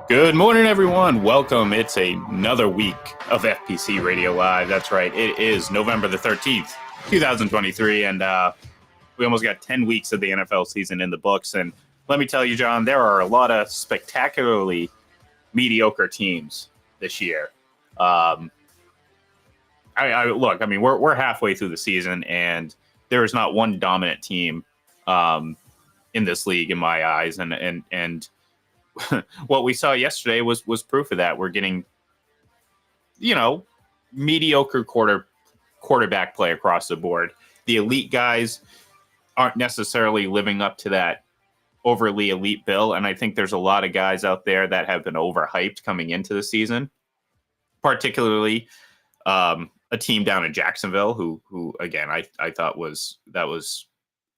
Good morning, everyone. Welcome. It's another week of FPC Radio Live. That's right. It is November the 13th, 2023, and we almost got 10 weeks of the NFL season in the books. And let me tell you, John, there are a lot of spectacularly mediocre teams this year. Look, I mean, we're halfway through the season, and there is not one dominant team in this league, in my eyes, and what we saw yesterday was proof of that. We're getting, mediocre quarterback play across the board. The elite guys aren't necessarily living up to that overly elite bill, and I think there's a lot of guys out there that have been overhyped coming into the season, particularly a team down in Jacksonville who again I thought was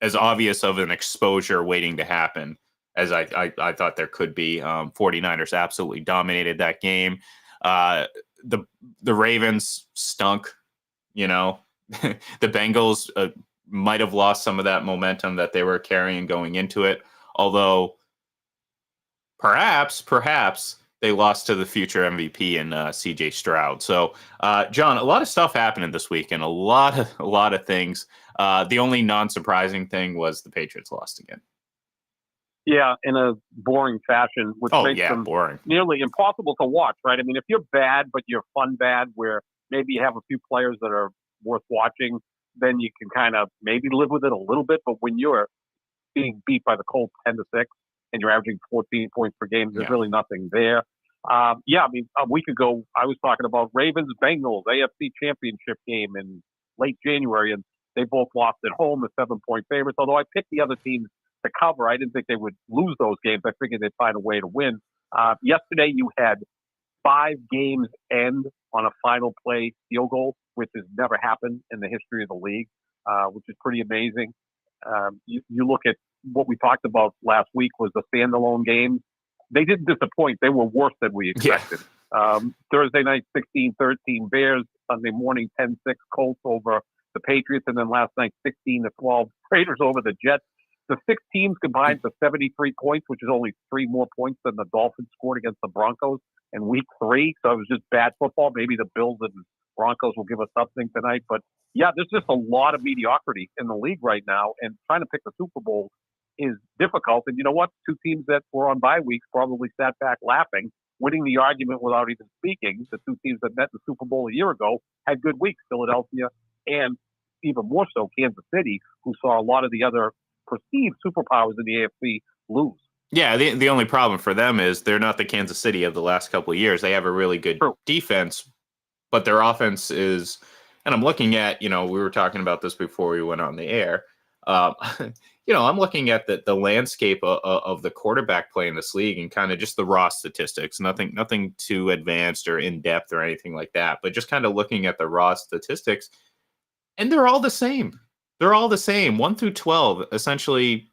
as obvious of an exposure waiting to happen as I thought there could be. 49ers absolutely dominated that game. The Ravens stunk, the Bengals might have lost some of that momentum that they were carrying going into it, although perhaps they lost to the future MVP in CJ Stroud. So, John, a lot of stuff happening this week and a lot of things. The only non-surprising thing was the Patriots lost again. Yeah, in a boring fashion, which makes them boring. Nearly impossible to watch, right? I mean, if you're bad, but you're fun bad, where maybe you have a few players that are worth watching, then you can kind of maybe live with it a little bit. But when you're being beat by the Colts 10-6 and you're averaging 14 points per game, there's really nothing there. I mean, a week ago, I was talking about Ravens-Bengals AFC Championship game in late January, and they both lost at home as 7-point favorites, although I picked the other teams to cover. I didn't think they would lose those games. I figured they'd find a way to win. Yesterday, you had 5 games end on a final play field goal, which has never happened in the history of the league, which is pretty amazing. You look at what we talked about last week was the standalone games. They didn't disappoint. They were worse than we expected. Yeah. Thursday night, 16-13 Bears. Sunday morning, 10-6 Colts over the Patriots. And then last night, 16-12 Raiders over the Jets. The 6 teams combined for 73 points, which is only 3 more points than the Dolphins scored against the Broncos in week 3. So it was just bad football. Maybe the Bills and Broncos will give us something tonight. But yeah, there's just a lot of mediocrity in the league right now. And trying to pick the Super Bowl is difficult. And you know what? 2 teams that were on bye weeks probably sat back laughing, winning the argument without even speaking. The 2 teams that met the Super Bowl a year ago had good weeks, Philadelphia and even more so Kansas City, who saw a lot of the other perceived superpowers in the AFC lose. Yeah, the only problem for them is they're not the Kansas City of the last couple of years. They have a really good defense, but their offense is, and I'm looking at, we were talking about this before we went on the air. I'm looking at the landscape of the quarterback play in this league and kind of just the raw statistics, nothing too advanced or in depth or anything like that, but just kind of looking at the raw statistics, and they're all the same. They're all the same, 1 through 12, essentially,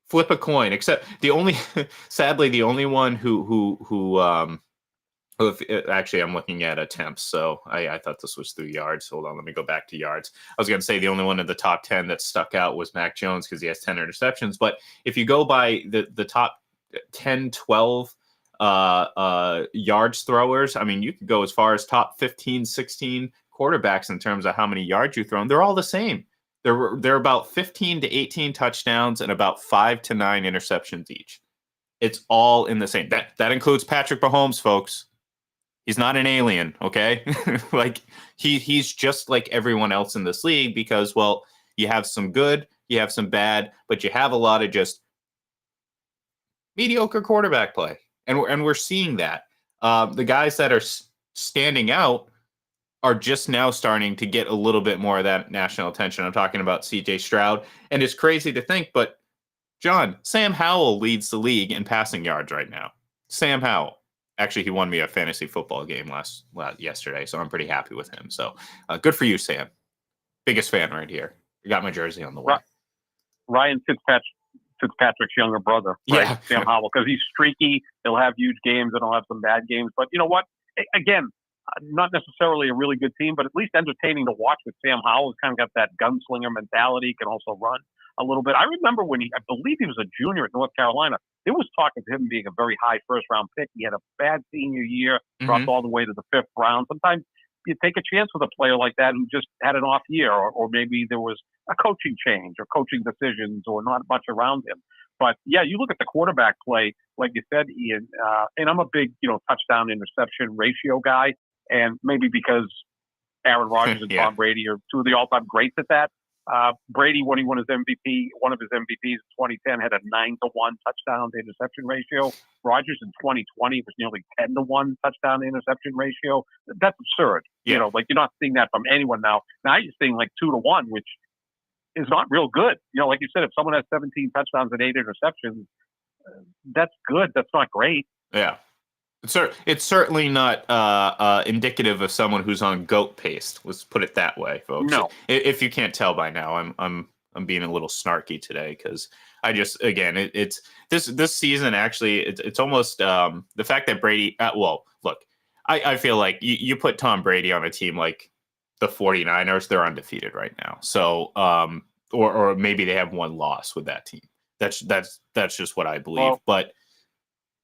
flip a coin, except sadly, the only one actually, I'm looking at attempts. So I thought this was through yards. Hold on, let me go back to yards. I was going to say the only one in the top 10 that stuck out was Mac Jones because he has 10 interceptions. But if you go by the top 10, 12 yards throwers, I mean, you could go as far as top 15, 16 quarterbacks in terms of how many yards you've thrown. They're all the same. They're about 15 to 18 touchdowns and about 5 to 9 interceptions each. It's all in the same. That includes Patrick Mahomes, folks. He's not an alien, okay? Like he's just like everyone else in this league because, well, you have some good, you have some bad, but you have a lot of just mediocre quarterback play, and we're seeing that. The guys that are standing out are just now starting to get a little bit more of that national attention. I'm talking about CJ Stroud. And it's crazy to think, but John, Sam Howell leads the league in passing yards right now. Sam Howell. Actually, he won me a fantasy football game yesterday, so I'm pretty happy with him. So good for you, Sam. Biggest fan right here. You got my jersey on the way. Ryan Fitzpatrick's younger brother, right? Yeah. Sam Howell, because he's streaky. He'll have huge games and he'll have some bad games. But you know what? Again, not necessarily a really good team, but at least entertaining to watch with Sam Howell. He's kind of got that gunslinger mentality. He can also run. a little bit. I remember when I believe he was a junior at North Carolina, there was talk of him being a very high first-round pick. He had a bad senior year, dropped all the way to the 5th round. Sometimes you take a chance with a player like that who just had an off year, or maybe there was a coaching change or coaching decisions or not much around him. But yeah, you look at the quarterback play, like you said, Ian, and I'm a big, touchdown interception ratio guy. And maybe because Aaron Rodgers and Tom Brady are two of the all-time greats at that. Brady, when he won his MVP, one of his MVPs in 2010 had a 9-to-1 touchdown to interception ratio. Rodgers in 2020 was nearly 10-to-1 touchdown to interception ratio. That's absurd. Yeah. You're not seeing that from anyone now. Now you're seeing like 2-to-1, which is not real good. Like you said, if someone has 17 touchdowns and 8 interceptions, that's good. That's not great. Yeah. It's certainly not indicative of someone who's on goat pace. Let's put it that way, folks. No. If you can't tell by now, I'm being a little snarky today because I just it's this season actually it's almost the fact that Brady. Well, look, I feel like you put Tom Brady on a team like the 49ers, they're undefeated right now. So or maybe they have one loss with that team. That's just what I believe, well, but.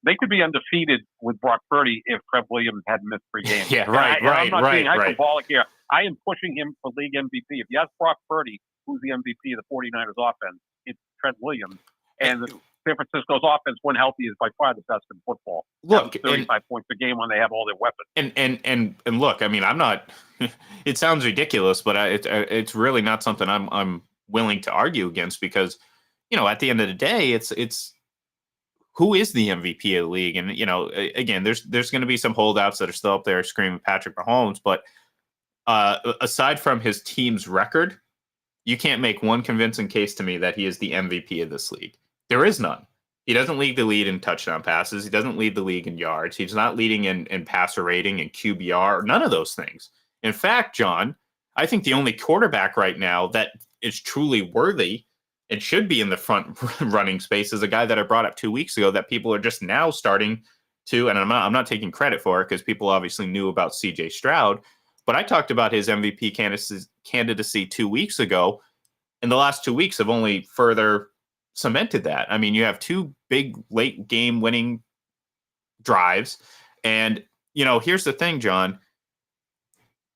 They could be undefeated with Brock Purdy if Trev Williams hadn't missed 3 games. Yeah, right. I'm not being hyperbolic here. I am pushing him for league MVP. If you ask Brock Purdy who's the MVP of the 49ers offense, it's Trev Williams. And San Francisco's offense, when healthy, is by far the best in football. Look, 35 points a game when they have all their weapons. And look, I mean, I'm not. It sounds ridiculous, but it's really not something I'm willing to argue against because, at the end of the day, it's. Who is the MVP of the league? And, again, there's going to be some holdouts that are still up there screaming Patrick Mahomes. But aside from his team's record, you can't make one convincing case to me that he is the MVP of this league. There is none. He doesn't lead the lead in touchdown passes. He doesn't lead the league in yards. He's not leading in passer rating and QBR, none of those things. In fact, John, I think the only quarterback right now that is truly worthy and should be in the front running space is a guy that I brought up 2 weeks ago that people are just now starting to, and I'm not taking credit for it because people obviously knew about CJ Stroud, but I talked about his MVP candidacy 2 weeks ago, and the last 2 weeks have only further cemented that. I mean, you have 2 big late game winning drives, and here's the thing, John.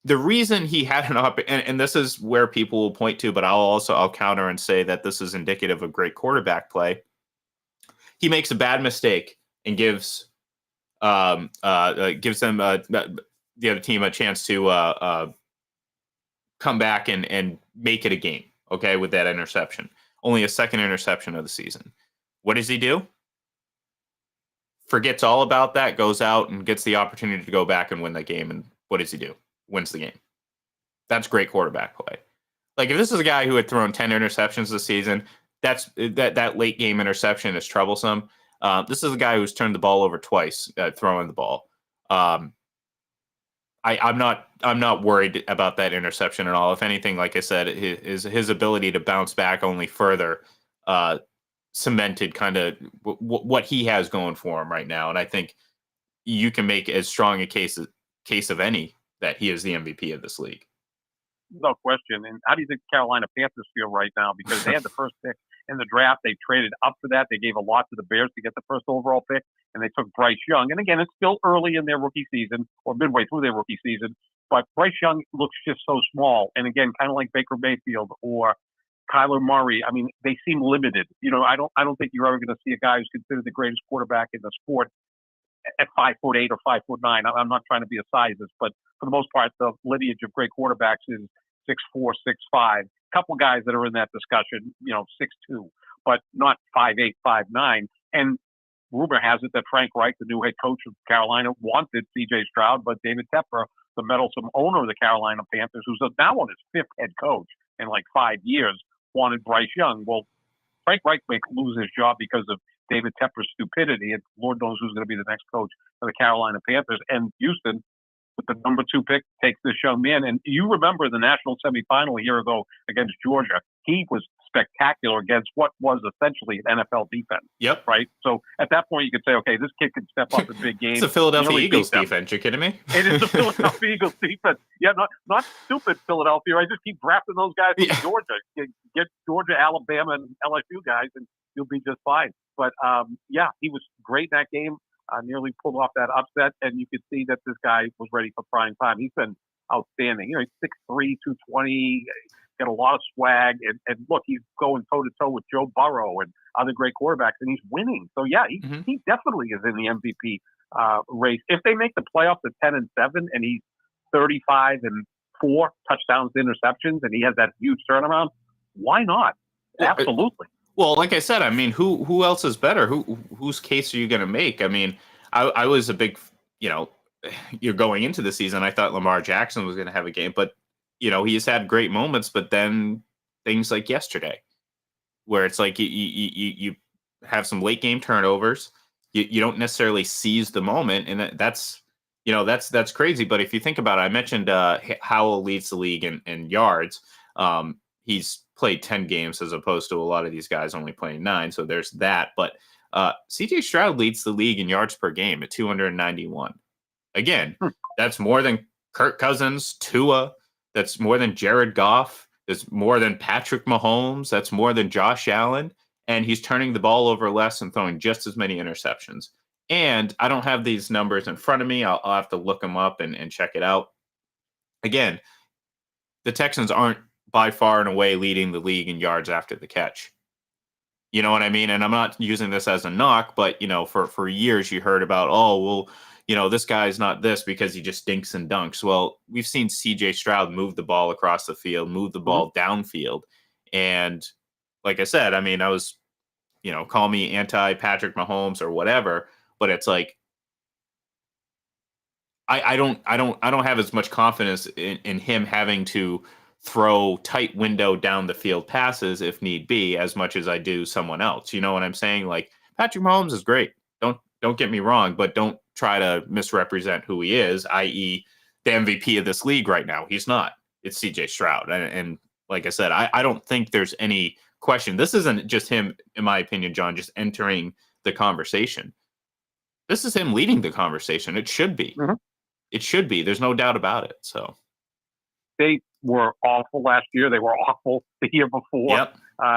The reason he had an and this is where people will point to, but I'll counter and say that this is indicative of great quarterback play. He makes a bad mistake and gives them the other team a chance to come back and make it a game. Okay, with that interception, only a second interception of the season. What does he do? Forgets all about that, goes out and gets the opportunity to go back and win that game. And what does he do? Wins the game. That's great quarterback play. Like if this is a guy who had thrown 10 interceptions this season, that late game interception is troublesome. This is a guy who's turned the ball over twice, throwing the ball. I'm not worried about that interception at all. If anything, like I said, his ability to bounce back only further cemented kind of what he has going for him right now. And I think you can make as strong a case of any that he is the MVP of this league. No question. And how do you think the Carolina Panthers feel right now? Because they had the first pick in the draft. They traded up for that. They gave a lot to the Bears to get the first overall pick, and they took Bryce Young. And again, it's still early in their rookie season or midway through their rookie season, but Bryce Young looks just so small. And again, kind of like Baker Mayfield or Kyler Murray. I mean, they seem limited. I don't think you're ever going to see a guy who's considered the greatest quarterback in the sport at 5'8" or 5'9". I'm not trying to be a sizist, but for the most part, the lineage of great quarterbacks is 6'4", 6'5". A couple guys that are in that discussion, 6'2", but not 5'8", 5'9". And rumor has it that Frank Reich, the new head coach of Carolina, wanted C.J. Stroud, but David Tepper, the meddlesome owner of the Carolina Panthers, who's now on his 5th head coach in like 5 years, wanted Bryce Young. Well, Frank Reich may lose his job because of David Tepper's stupidity, and Lord knows who's going to be the next coach of the Carolina Panthers. And Houston, with the number 2 pick, takes this young man. And you remember the national semifinal a year ago against Georgia. He was spectacular against what was essentially an NFL defense. Yep. Right. So at that point, you could say, okay, this kid can step up in big games. It's the Philadelphia really Eagles defense. You kidding me? It is the Philadelphia Eagles defense. Yeah, not stupid Philadelphia. I just keep drafting those guys from Georgia. Get Georgia, Alabama, and LSU guys, and you'll be just fine. But yeah, he was great in that game. Nearly pulled off that upset, and you could see that this guy was ready for prime time. He's been outstanding. You know, he's 6'3", 220, got a lot of swag, and look, he's going toe to toe with Joe Burrow and other great quarterbacks, and he's winning. So yeah, he definitely is in the MVP race. If they make the playoffs at 10-7, and he's 35-4 touchdowns, interceptions, and he has that huge turnaround, why not? Absolutely. Well, like I said, I mean, who else is better? Whose case are you going to make? I mean, I was a big, you're going into the season, I thought Lamar Jackson was going to have a game, but he's had great moments. But then things like yesterday, where it's like you have some late game turnovers, you don't necessarily seize the moment, and that's crazy. But if you think about it, I mentioned Howell leads the league in yards. He's played 10 games as opposed to a lot of these guys only playing 9. So there's that. But CJ Stroud leads the league in yards per game at 291. Again, that's more than Kirk Cousins, Tua. That's more than Jared Goff. That's more than Patrick Mahomes. That's more than Josh Allen. And he's turning the ball over less and throwing just as many interceptions. And I don't have these numbers in front of me. I'll have to look them up and check it out. Again, the Texans aren't by far and away leading the league in yards after the catch. You know what I mean? And I'm not using this as a knock, but, for years you heard about, this guy's not this because he just dinks and dunks. Well, we've seen CJ Stroud move the ball across the field, move the ball downfield. And like I said, I mean, I was, call me anti-Patrick Mahomes or whatever, but it's like, I don't have as much confidence in him having to throw tight window down the field passes if need be as much as I do someone else. You know what I'm saying? Like, Patrick Mahomes is great. Don't get me wrong, but don't try to misrepresent who he is, i.e. the MVP of this league right now. He's not. It's CJ Stroud. And like I said, I don't think there's any question. This isn't just him, in my opinion, John, just entering the conversation. This is him leading the conversation. It should be. Mm-hmm. It should be. There's no doubt about it. So they were awful last year. They were awful the year before. Yep.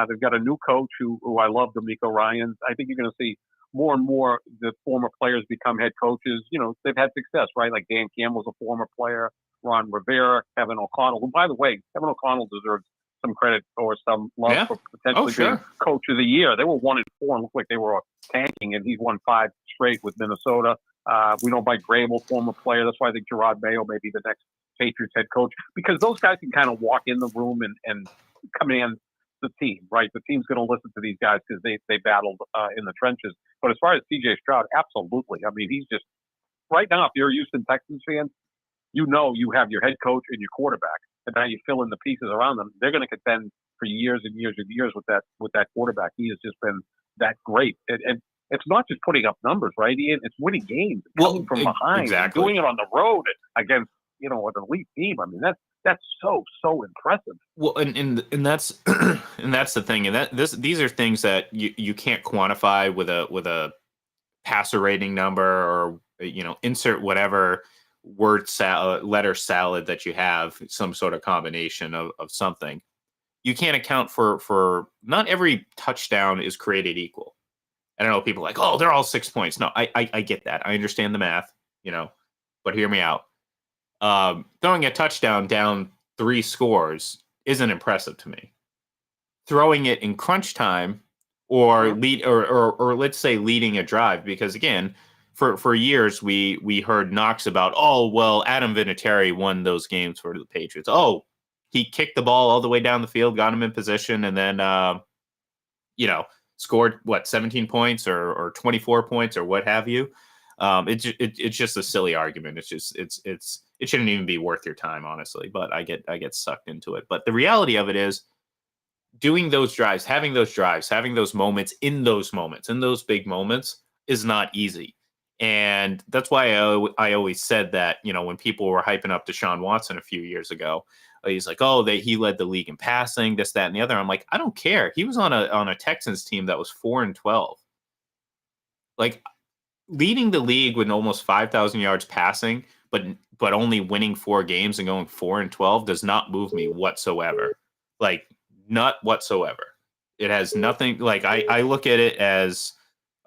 They've got a new coach who I love, D'Amico Ryans. I think you're going to see more and more the former players become head coaches. They've had success, right? Like Dan Campbell's a former player, Ron Rivera, Kevin O'Connell. And by the way, Kevin O'Connell deserves some credit or some love for potentially being coach of the year. They were 1-4 and looked like they were tanking, and he's won 5 straight with Minnesota. We know Mike Grable, former player. That's why I think Gerard Mayo may be the next Patriots head coach, because those guys can kind of walk in the room and command the team, right? The team's going to listen to these guys because they battled in the trenches. But as far as CJ Stroud, absolutely. I mean, he's just right now, if you're a Houston Texans fan, you have your head coach and your quarterback, and now you fill in the pieces around them. They're going to contend for years and years and years with that quarterback. He has just been that great. And it's not just putting up numbers, right, Ian? It's winning games, coming from behind, exactly. Doing it on the road against an elite team. I mean, that's so impressive. Well, and that's and that's the thing, and these are things that you can't quantify with a passer rating number or insert whatever word salad, letter salad that you have, some sort of combination of something. You can't account for not every touchdown is created equal. I don't know, people are like, oh, they're all 6 points. No, I get that. I understand the math, but hear me out. Throwing a touchdown down 3 scores isn't impressive to me. Throwing it in crunch time or or let's say leading a drive, because again, for years we heard knocks about, oh, well, Adam Vinatieri won those games for the Patriots. Oh, he kicked the ball all the way down the field, got him in position, and then scored 17 points or 24 points or what have you. It's just a silly argument. It shouldn't even be worth your time, honestly. But I get sucked into it. But the reality of it is, doing those drives, having those moments, in those big moments, is not easy. And that's why I always said that, when people were hyping up Deshaun Watson a few years ago, he's like, oh, he led the league in passing, this, that, and the other. I'm like, I don't care. He was on a Texans team that was 4-12. Like, leading the league with almost 5,000 yards passing, but only winning 4 games and going 4-12 does not move me whatsoever. Like, not whatsoever. It has nothing. Like, I look at it as,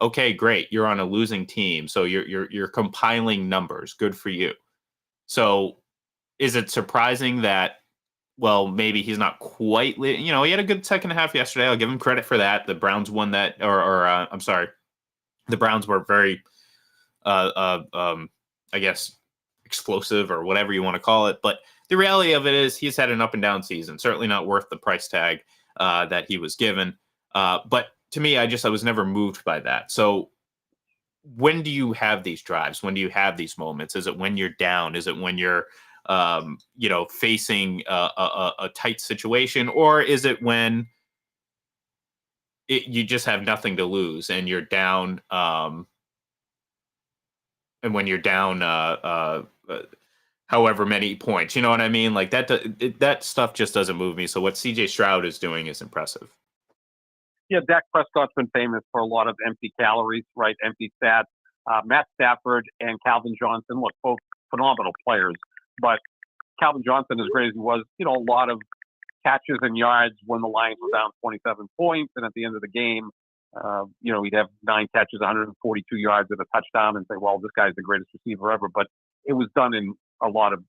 okay, great, you're on a losing team, so you're compiling numbers. Good for you. So, is it surprising that, well, maybe he's not quite, he had a good second half yesterday. I'll give him credit for that. The Browns won that, I'm sorry, the Browns were very, I guess, explosive or whatever you want to call it. But the reality of it is he's had an up and down season. Certainly not worth the price tag that he was given. But to me, I was never moved by that. So when do you have these drives? When do you have these moments? Is it when you're down? Is it when you're, facing a tight situation? Or is it when you just have nothing to lose and you're down, and when you're down however many points, you know what I mean? Like that stuff just doesn't move me. So what CJ Stroud is doing is impressive. Yeah, Dak Prescott's been famous for a lot of empty calories, right? Empty stats. Matt Stafford and Calvin Johnson, look, both phenomenal players. But Calvin Johnson, as great as he was, a lot of catches and yards when the Lions were down 27 points. And at the end of the game, he'd have 9 catches, 142 yards and a touchdown and say, well, this guy's the greatest receiver ever. But it was done in a lot of,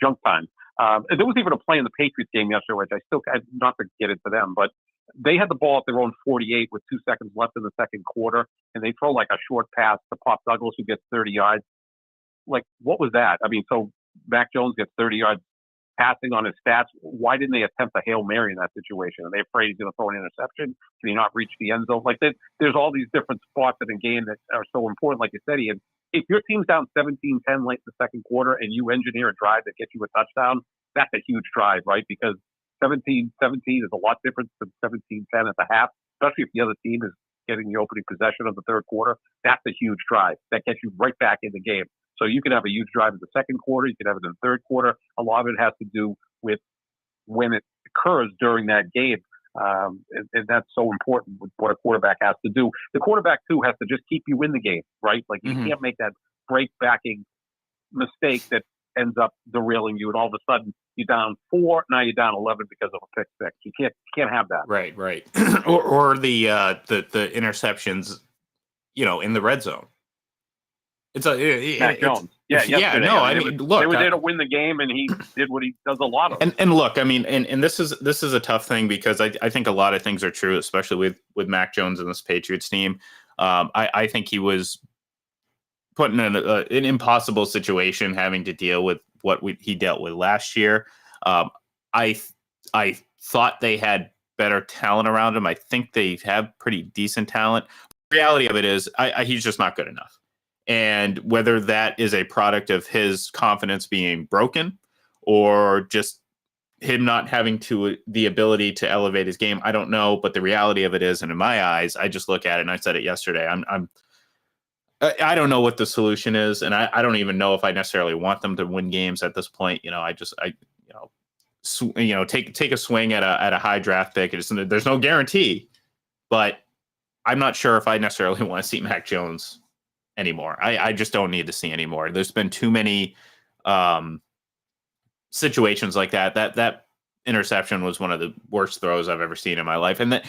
junk time. And there was even a play in the Patriots game yesterday, which not to get into them, but they had the ball at their own 48 with 2 seconds left in the second quarter, and they throw like a short pass to Pop Douglas, who gets 30 yards. Like, what was that? I mean, so Mac Jones gets 30 yards passing on his stats. Why didn't they attempt a Hail Mary in that situation? Are they afraid he's going to throw an interception? Can he not reach the end zone? Like, there's all these different spots in a game that are so important, like you said, Ian. If your team's down 17-10 late in the second quarter and you engineer a drive that gets you a touchdown, that's a huge drive, right? Because 17-17 is a lot different than 17-10 at the half, especially if the other team is getting the opening possession of the third quarter. That's a huge drive. That gets you right back in the game. So you can have a huge drive in the second quarter. You can have it in the third quarter. A lot of it has to do with when it occurs during that game. And that's so important with what a quarterback has to do. The quarterback, too, has to just keep you in the game, right? Like, you can't make that break-backing mistake that ends up derailing you, and all of a sudden you're down 4, now you're down 11 because of a pick six. You can't have that. Right. or the interceptions, in the red zone. It's Mac Jones. Yeah. No, I mean, look, they were there to win the game, and he did what he does a lot of. And look, I mean, and this is a tough thing because I think a lot of things are true, especially with Mac Jones and this Patriots team. I think he was put in an impossible situation, having to deal with what he dealt with last year. I thought they had better talent around him. I think they have pretty decent talent. The reality of it is, he's just not good enough. And whether that is a product of his confidence being broken or just him not having the ability to elevate his game, I don't know. But the reality of it is, and in my eyes, I just look at it, and I said it yesterday, I don't know what the solution is, and I don't even know if I necessarily want them to win games at this point. Take a swing at a high draft pick. There's no guarantee, but I'm not sure if I necessarily want to see Mac Jones anymore. I just don't need to see anymore. There's been too many situations like that. That interception was one of the worst throws I've ever seen in my life, and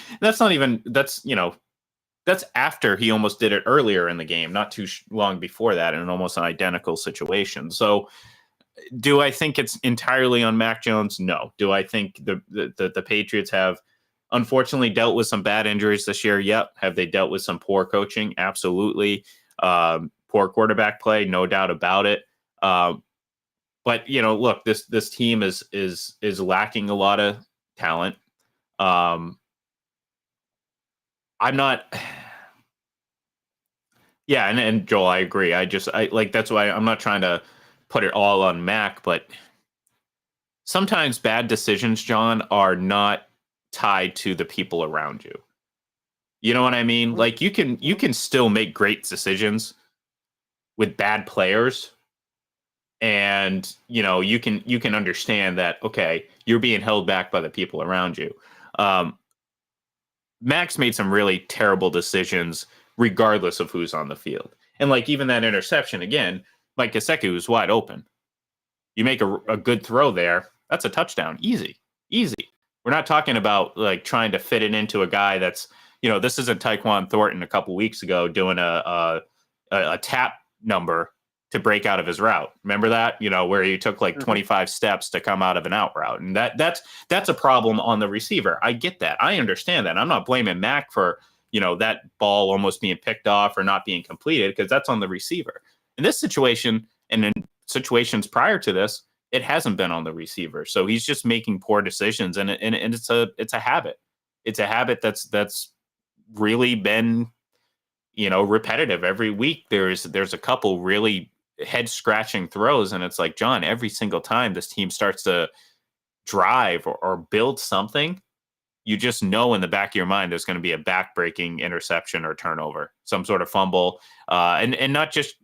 that's after he almost did it earlier in the game, not too long before that, in almost an identical situation. So, do I think it's entirely on Mac Jones? No. Do I think the Patriots have unfortunately dealt with some bad injuries this year? Yep. Have they dealt with some poor coaching? Absolutely. Poor quarterback play, no doubt about it. But look, this team is lacking a lot of talent. I'm not. Yeah, and Joel, I agree. That's why I'm not trying to put it all on Mac, but sometimes bad decisions, John, are not tied to the people around you. You know what I mean? Like, you can still make great decisions with bad players and you can understand that, okay, you're being held back by the people around you. Max made some really terrible decisions regardless of who's on the field. And like even that interception again, Mike Gesicki was wide open. You make a good throw there, that's a touchdown. Easy. We're not talking about like trying to fit it into a guy that's, this isn't Tyquan Thornton a couple weeks ago doing a tap number to break out of his route. Remember that? Where he took like 25 steps to come out of an out route. And that's a problem on the receiver. I get that. I understand that. I'm not blaming Mac for, that ball almost being picked off or not being completed, because that's on the receiver. In this situation, and in situations prior to this, it hasn't been on the receiver. So he's just making poor decisions, and it's a habit. It's a habit that's really been, repetitive. Every week there's a couple really head scratching throws, and it's like, John, every single time this team starts to drive or build something, you just know in the back of your mind there's going to be a back-breaking interception or turnover, some sort of fumble, and not just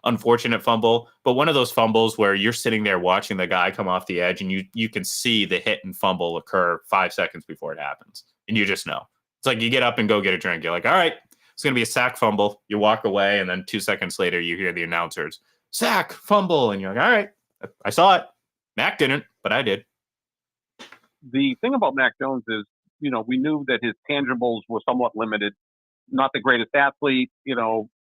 unfortunate fumble, but one of those fumbles where you're sitting there watching the guy come off the edge, and you can see the hit and fumble occur 5 seconds before it happens, and you just know. It's like you get up and go get a drink. You're like, all right, it's going to be a sack fumble. You walk away, and then 2 seconds later, you hear the announcers, sack, fumble, and you're like, all right, I saw it. Mac didn't, but I did. The thing about Mac Jones is, we knew that his tangibles were somewhat limited. Not the greatest athlete,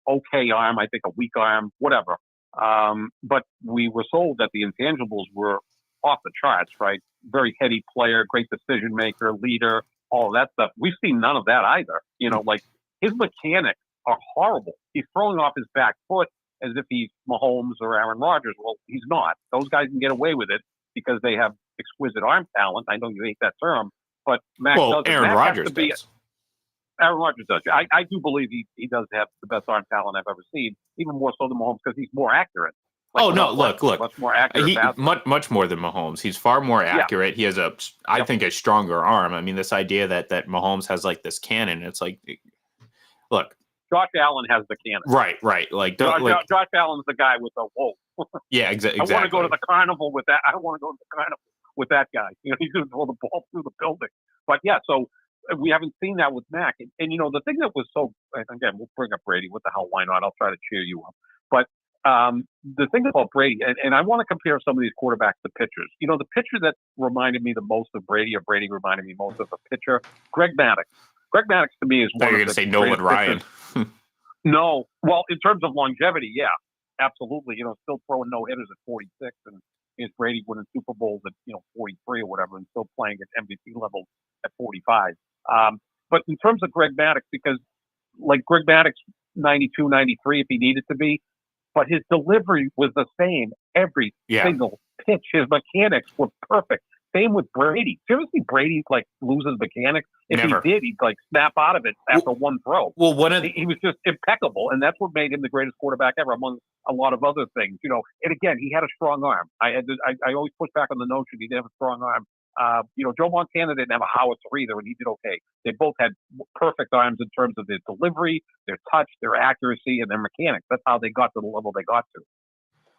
okay arm, I think a weak arm, whatever. But we were sold that the intangibles were off the charts, right? Very heady player, great decision maker, leader, all of that stuff. We've seen none of that either. Like his mechanics are horrible. He's throwing off his back foot as if he's Mahomes or Aaron Rodgers. Well, he's not. Those guys can get away with it because they have exquisite arm talent. I know you hate that term, but Mac doesn't. Aaron Rodgers does. Aaron Rodgers does. I do believe he does have the best arm talent I've ever seen, even more so than Mahomes, because he's more accurate. Look, much more accurate. Much more than Mahomes. He's far more accurate. Yeah. He has I think a stronger arm. I mean, this idea that Mahomes has like this cannon, it's like, look, Josh Allen has the cannon. Right. Like Josh Allen's the guy with the whoa. Yeah, exactly. I want to go to the carnival with that. I want to go to the carnival with that guy. He's going to throw the ball through the building. But yeah, so we haven't seen that with Mac. And the thing that was so, again, we'll bring up Brady. What the hell? Why not? I'll try to cheer you up. But the thing about Brady, and I want to compare some of these quarterbacks to pitchers. The pitcher that reminded me the most of Brady, or Brady reminded me most of a pitcher, Greg Maddux. Greg Maddux to me is one of the. You're going to say Nolan Ryan. No. Well, in terms of longevity, yeah, absolutely. Still throwing no-hitters at 46, and is Brady winning Super Bowls at 43 or whatever, and still playing at MVP level at 45. But in terms of Greg Maddux, because like Greg Maddux, 92, 93, if he needed to be, but his delivery was the same every single pitch. His mechanics were perfect. Same with Brady. Seriously, Brady like loses mechanics. If Never. He did, he'd like snap out of it after one throw. Well, he was just impeccable, and that's what made him the greatest quarterback ever, among a lot of other things. And again, he had a strong arm. I always push back on the notion he didn't have a strong arm. Joe Montana didn't have a howitzer either, and he did okay. They both had perfect arms in terms of their delivery, their touch, their accuracy, and their mechanics. That's how they got to the level they got to.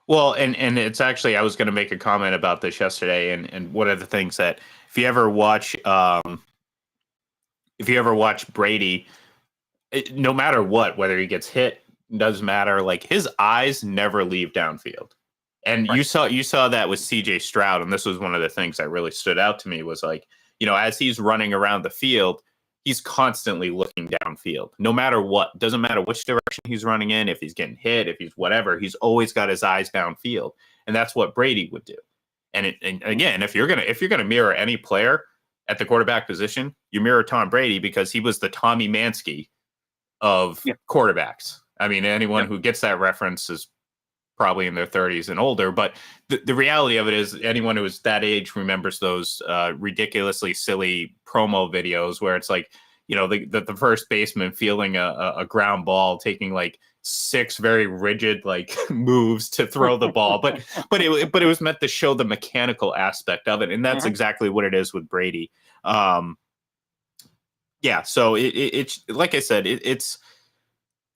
Well, and it's actually, I was going to make a comment about this yesterday, and one of the things that if you ever watch Brady, no matter what, whether he gets hit, doesn't matter. Like his eyes never leave downfield, and right. you saw that with C.J. Stroud, and this was one of the things that really stood out to me was like, as he's running around the field, he's constantly looking downfield, no matter what. Doesn't matter which direction he's running in, if he's getting hit, if he's whatever, he's always got his eyes downfield. And that's what Brady would do. And again, if you're gonna mirror any player at the quarterback position, you mirror Tom Brady, because he was the Tommy Mansky of quarterbacks. I mean, anyone who gets that reference is probably in their 30s and older, but the reality of it is anyone who is that age remembers those ridiculously silly promo videos where it's like, the first baseman fielding a ground ball, taking like 6 very rigid like moves to throw the ball, but it was meant to show the mechanical aspect of it, and that's exactly what it is with Brady. So it's like I said, it's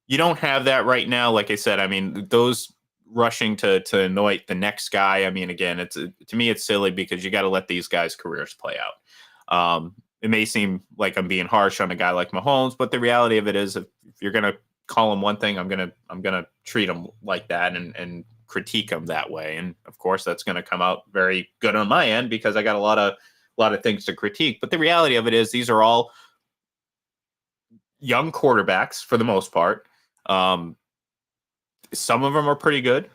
you don't have that right now. Like I said, I mean, those rushing to anoint the next guy. I mean, again, to me, it's silly because you got to let these guys' careers play out. It may seem like I'm being harsh on a guy like Mahomes, but the reality of it is, if you're going to call him one thing, I'm gonna treat him like that and critique him that way. And of course, that's going to come out very good on my end because I got a lot of things to critique. But the reality of it is, these are all young quarterbacks for the most part. Some of them are pretty good.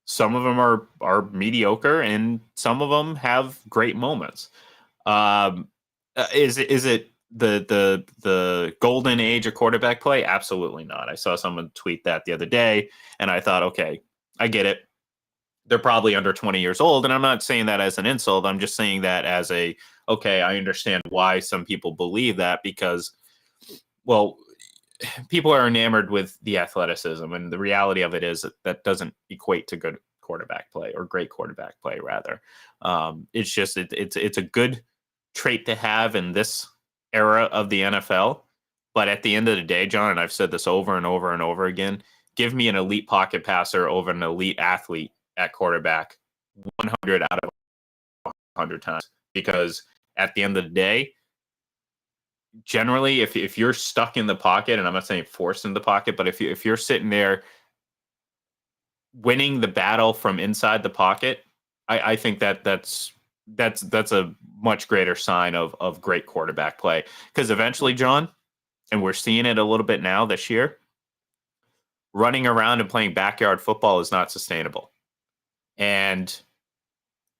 Some of them are mediocre, and some of them have great moments. Is it the golden age of quarterback play? Absolutely not. I saw someone tweet that the other day, and I thought, okay, I get it. They're probably under 20 years old, and I'm not saying that as an insult. I'm just saying that as okay, I understand why some people believe that, because, well, people are enamored with the athleticism, and the reality of it is that doesn't equate to good quarterback play, or great quarterback play, rather. It's just it's a good trait to have in this era of the NFL. But at the end of the day, John, and I've said this over and over and over again, give me an elite pocket passer over an elite athlete at quarterback 100 out of 100 times. Because at the end of the day, generally, if you're stuck in the pocket, and I'm not saying forced in the pocket, but if you're sitting there winning the battle from inside the pocket, I think that's a much greater sign of great quarterback play. Because eventually, John, and we're seeing it a little bit now this year, running around and playing backyard football is not sustainable. And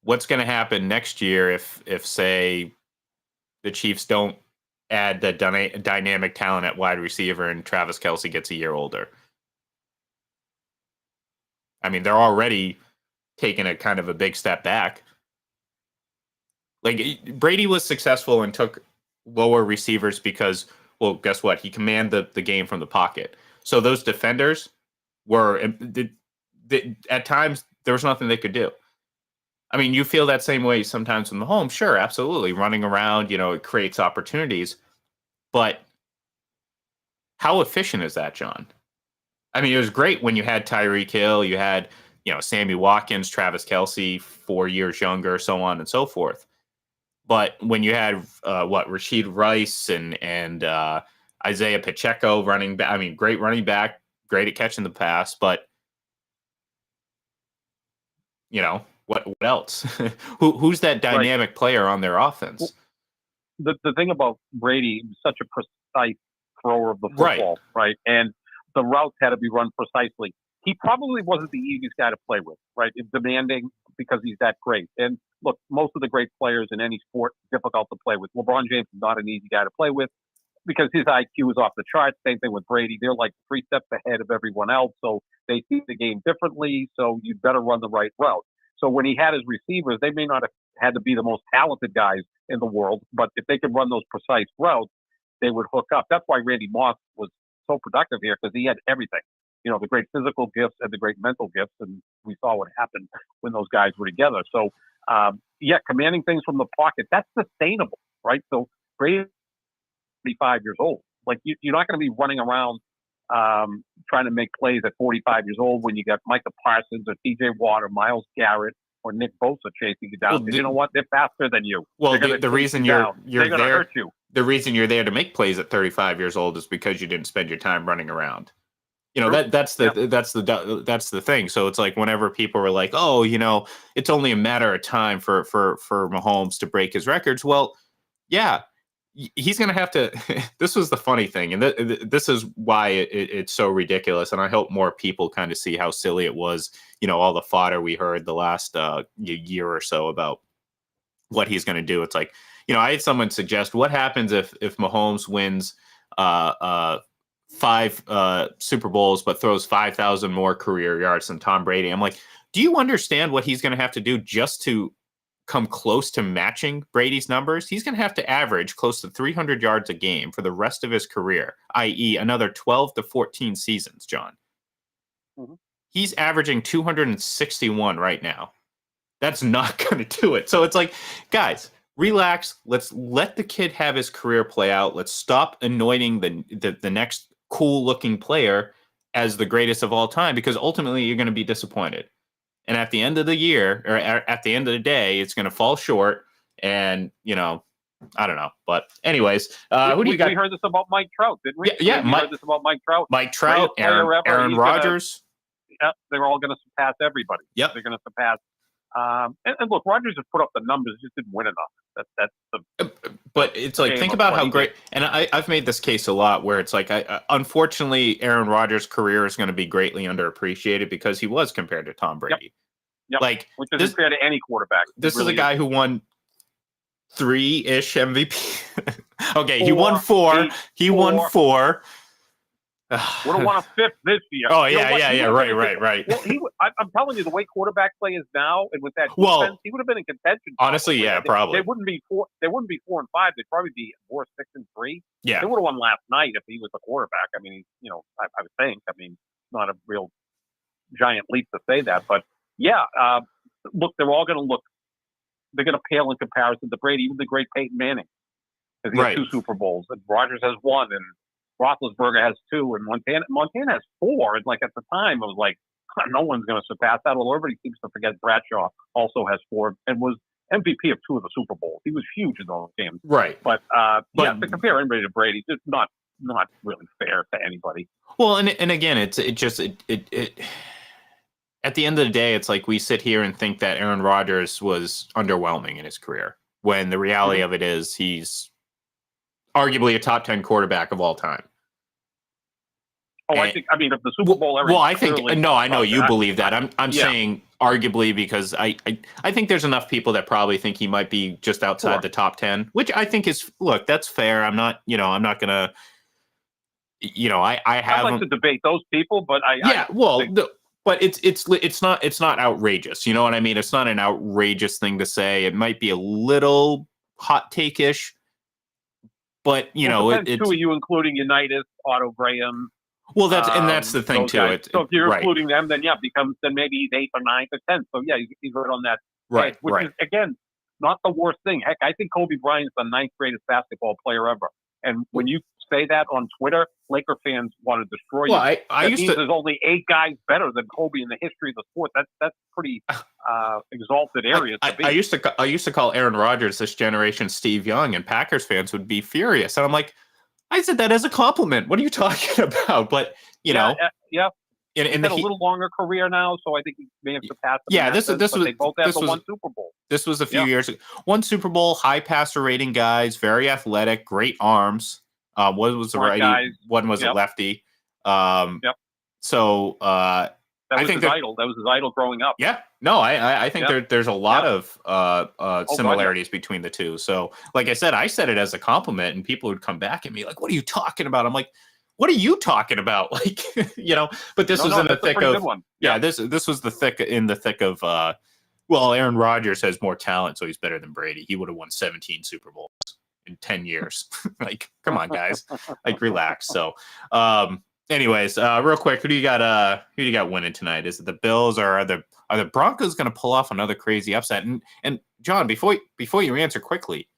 what's going to happen next year if say the Chiefs don't add the dynamic talent at wide receiver and Travis Kelce gets a year older? I mean, they're already taking a kind of a big step back. Like, Brady was successful and took lower receivers because, well, guess what? He commanded the game from the pocket. So those defenders were, at times, there was nothing they could do. I mean, you feel that same way sometimes with Mahomes. Sure, absolutely. Running around, it creates opportunities. But how efficient is that, John? I mean, it was great when you had Tyreek Hill, you had, Sammy Watkins, Travis Kelce, 4 years younger, so on and so forth. But when you had Rashid Rice and Isaiah Pacheco running back, I mean, great running back, great at catching the pass, but what else? Who's that dynamic player on their offense? The thing about Brady, he was such a precise thrower of the football, right? And the routes had to be run precisely. He probably wasn't the easiest guy to play with, right? It's demanding because he's that great. And look, most of the great players in any sport, difficult to play with. LeBron James is not an easy guy to play with because his IQ is off the charts. Same thing with Brady. They're like 3 steps ahead of everyone else, so they see the game differently, so you better run the right route. So when he had his receivers, they may not have had to be the most talented guys in the world, but if they could run those precise routes, they would hook up. That's why Randy Moss was so productive here, because he had everything. The great physical gifts and the great mental gifts, and we saw what happened when those guys were together. So, commanding things from the pocket, that's sustainable, right? So Brady, 45 years old. Like, you're not going to be running around trying to make plays at 45 years old when you got Micah Parsons or T.J. Watt or Myles Garrett or Nick Bosa chasing you down. Well, you know what? They're faster than you. Well, the reason you're they're there, hurt you. The reason you're there to make plays at 35 years old is because you didn't spend your time running around. That's the thing. So it's like whenever people were like, oh, it's only a matter of time for Mahomes to break his records. Well, yeah, he's going to have to. This was the funny thing. And this is why it's so ridiculous. And I hope more people kind of see how silly it was. All the fodder we heard the last year or so about what he's going to do. It's like, I had someone suggest, what happens if Mahomes wins 5 Super Bowls, but throws 5,000 more career yards than Tom Brady? I'm like, do you understand what he's going to have to do just to come close to matching Brady's numbers? He's going to have to average close to 300 yards a game for the rest of his career, i.e. another 12 to 14 seasons, John. Mm-hmm. He's averaging 261 right now. That's not going to do it. So it's like, guys, relax. Let's let the kid have his career play out. Let's stop anointing the next cool looking player as the greatest of all time, because ultimately you're going to be disappointed. And at the end of the year, or at the end of the day, it's going to fall short. And, I don't know. But anyways, who do you got? We heard this about Mike Trout, didn't we? Yeah, we heard this about Mike Trout. Mike Trout, Aaron Rodgers. They're all going to surpass everybody. Yep. They're going to surpass. And look, Rodgers has put up the numbers, just didn't win enough. That's the. But it's like, think about how great. And I've made this case a lot, where it's like, unfortunately, Aaron Rodgers' career is going to be greatly underappreciated because he was compared to Tom Brady. Yep. Like, which isn't fair to any quarterback. This really is a guy who won 3-ish MVP. Okay, he won 4. He won 4. Would have won a 5th this year. Oh, yeah. Right. Well, I'm telling you, the way quarterback play is now, and with that defense, he would have been in contention. Honestly, probably. They wouldn't be 4. They wouldn't be 4 and 5. They'd probably be 4, 6 and 3. Yeah, they would have won last night if he was a quarterback. I mean, I would think. I mean, it's not a real giant leap to say that, but yeah. Look, they're all going to look. They're going to pale in comparison to Brady, even the great Peyton Manning, because he has 2 Super Bowls, and Rodgers has 1, and Roethlisberger has 2, and Montana has 4. And like at the time, it was like no one's going to surpass that. Although everybody seems to forget Bradshaw also has 4 and was MVP of 2 of the Super Bowls. He was huge in those games. Right. But yeah, to compare anybody to Brady, it's not really fair to anybody. Well, and again, it at the end of the day, it's like we sit here and think that Aaron Rodgers was underwhelming in his career, when the reality of it is he's arguably a top 10 quarterback of all time. Oh, and, if the Super Bowl ever. Well, I think no, I know you believe that. I'm saying arguably, because I think there's enough people that probably think he might be just outside the top 10, which I think is, look, that's fair. I'm not gonna, I have. I'd like to debate those people, but but it's not outrageous. You know what I mean? It's not an outrageous thing to say. It might be a little hot take-ish, but it's who are you including? Unitas, Otto Graham. Well, that's the thing too. So if you're including them, then then maybe he's 8th or 9th or 10th. So yeah, he's right on that. Right. Which is again not the worst thing. Heck, I think Kobe Bryant's the 9th greatest basketball player ever. And when you say that on Twitter, Laker fans want to destroy you. Well, there's only 8 guys better than Kobe in the history of the sport. That's pretty exalted area to be. I used to call Aaron Rodgers this generation Steve Young, and Packers fans would be furious. And I'm like, I said that as a compliment. What are you talking about? But yeah. He's had a little longer career now, so I think he may have surpassed them. Yeah, they both have the 1 Super Bowl. This was a few years ago. 1 Super Bowl, high passer rating guys, very athletic, great arms. One was a righty, one was a lefty. So that was his idol. That was his idol growing up. Yeah. No, I think there's a lot of similarities between the two. So, like I said it as a compliment, and people would come back at me like, "What are you talking about?" I'm like, "What are you talking about?" Like, But this was in the thick of. Yeah, this was in the thick of. Well, Aaron Rodgers has more talent, so he's better than Brady. He would have won 17 Super Bowls in 10 years. Like, come on, guys. Like, relax. So, anyways, real quick, who do you got winning tonight? Is it the Bills, or are the Broncos going to pull off another crazy upset? And John, before you answer quickly,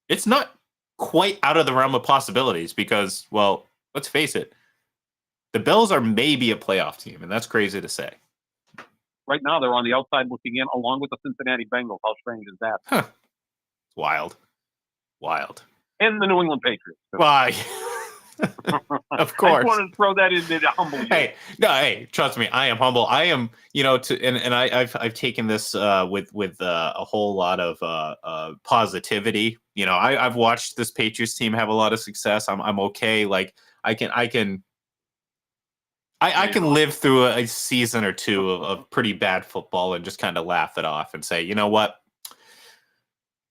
it's not quite out of the realm of possibilities, because, well, let's face it, the Bills are maybe a playoff team, and that's crazy to say. Right now, they're on the outside looking in, along with the Cincinnati Bengals. How strange is that? Huh. Wild. And the New England Patriots. Why? Of course. I just wanted to throw that in there to humble you. Hey, trust me, I am humble. I am, I've taken this with a whole lot of positivity. I've watched this Patriots team have a lot of success. I'm okay. Like, I can live through a season or two of pretty bad football and just kind of laugh it off and say, you know what?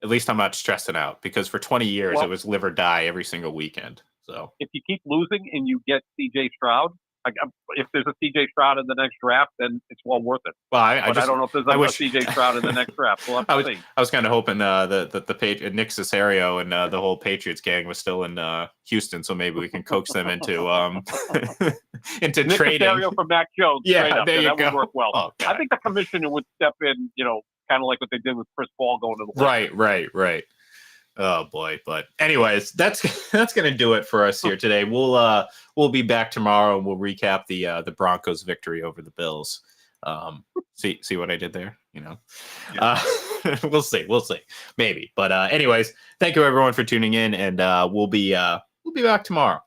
At least I'm not stressing out, because for 20 years it was live or die every single weekend. So if you keep losing and you get C.J. Stroud, if there's a C.J. Stroud in the next draft, then it's well worth it. Well, I don't know if there's a C.J. Stroud in the next draft. We'll have to see. I was kind of hoping the Nick Caserio and the whole Patriots gang was still in Houston, so maybe we can coax them into into Nick trading. Caserio for Mac Jones. Yeah, there you that go. Would work well. Oh, I think the commissioner would step in, kind of like what they did with Chris Paul going to the Lakers. Right. Oh boy, but anyways, that's gonna do it for us here today. We'll be back tomorrow and we'll recap the Broncos' victory over the Bills. See what I did there? Yeah. We'll see, maybe. But anyways, thank you everyone for tuning in, and we'll be back tomorrow.